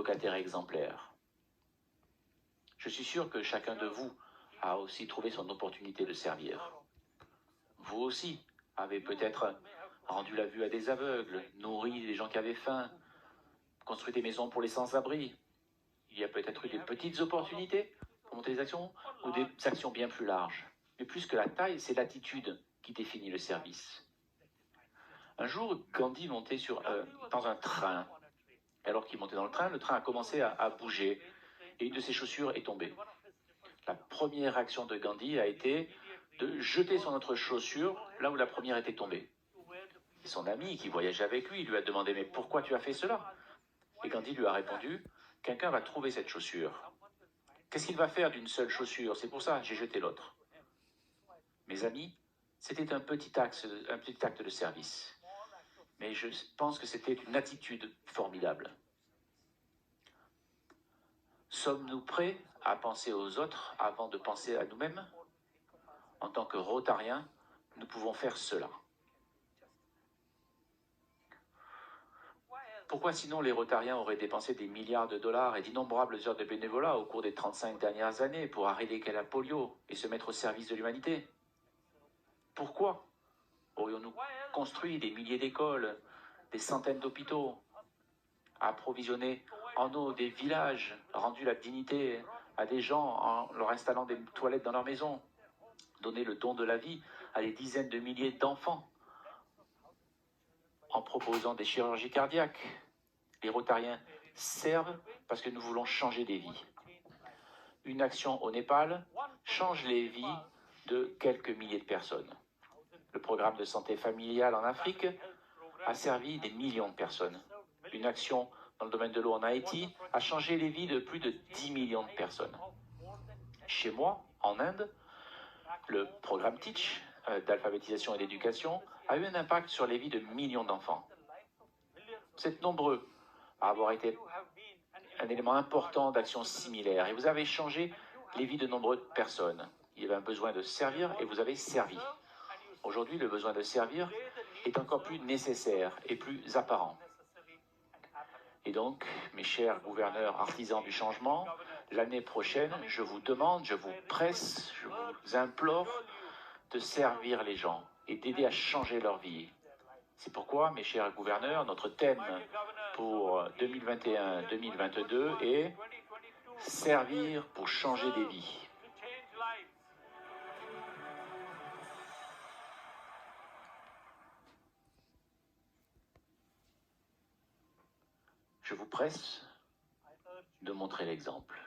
locataire exemplaire. Je suis sûr que chacun de vous a aussi trouvé son opportunité de servir. Vous aussi avez peut-être rendu la vue à des aveugles, nourri des gens qui avaient faim, construit des maisons pour les sans-abri. Il y a peut-être eu des petites opportunités pour monter des actions ou des actions bien plus larges. Mais plus que la taille, c'est l'attitude qui définit le service. Un jour, Gandhi montait dans un train. Alors qu'il montait dans le train a commencé à bouger et une de ses chaussures est tombée. La première action de Gandhi a été de jeter son autre chaussure là où la première était tombée. Et son ami qui voyageait avec lui a demandé « Mais pourquoi tu as fait cela ?» Et Gandhi lui a répondu « Quelqu'un va trouver cette chaussure. Qu'est-ce qu'il va faire d'une seule chaussure? C'est pour ça que j'ai jeté l'autre. » Mes amis, c'était un petit acte de service. Mais je pense que c'était une attitude formidable. Sommes-nous prêts à penser aux autres avant de penser à nous-mêmes? En tant que Rotariens, nous pouvons faire cela. Pourquoi sinon les Rotariens auraient dépensé des milliards de dollars et d'innombrables heures de bénévolat au cours des 35 dernières années pour arrêter la polio et se mettre au service de l'humanité? Pourquoi aurions-nous construit des milliers d'écoles, des centaines d'hôpitaux, approvisionné en eau des villages, rendu la dignité à des gens en leur installant des toilettes dans leur maison, donné le don de la vie à des dizaines de milliers d'enfants, en proposant des chirurgies cardiaques? Les Rotariens servent parce que nous voulons changer des vies. Une action au Népal change les vies de quelques milliers de personnes. Le programme de santé familiale en Afrique a servi des millions de personnes. Une action dans le domaine de l'eau en Haïti a changé les vies de plus de 10 millions de personnes. Chez moi, en Inde, le programme Teach d'alphabétisation et d'éducation a eu un impact sur les vies de millions d'enfants. Vous êtes nombreux à avoir été un élément important d'actions similaires et vous avez changé les vies de nombreuses personnes. Il y avait un besoin de servir et vous avez servi. Aujourd'hui, le besoin de servir est encore plus nécessaire et plus apparent. Et donc, mes chers gouverneurs artisans du changement, l'année prochaine, je vous demande, je vous presse, je vous implore de servir les gens et d'aider à changer leur vie. C'est pourquoi, mes chers gouverneurs, notre thème pour 2021-2022 est « Servir pour changer des vies ». Je vous presse de montrer l'exemple.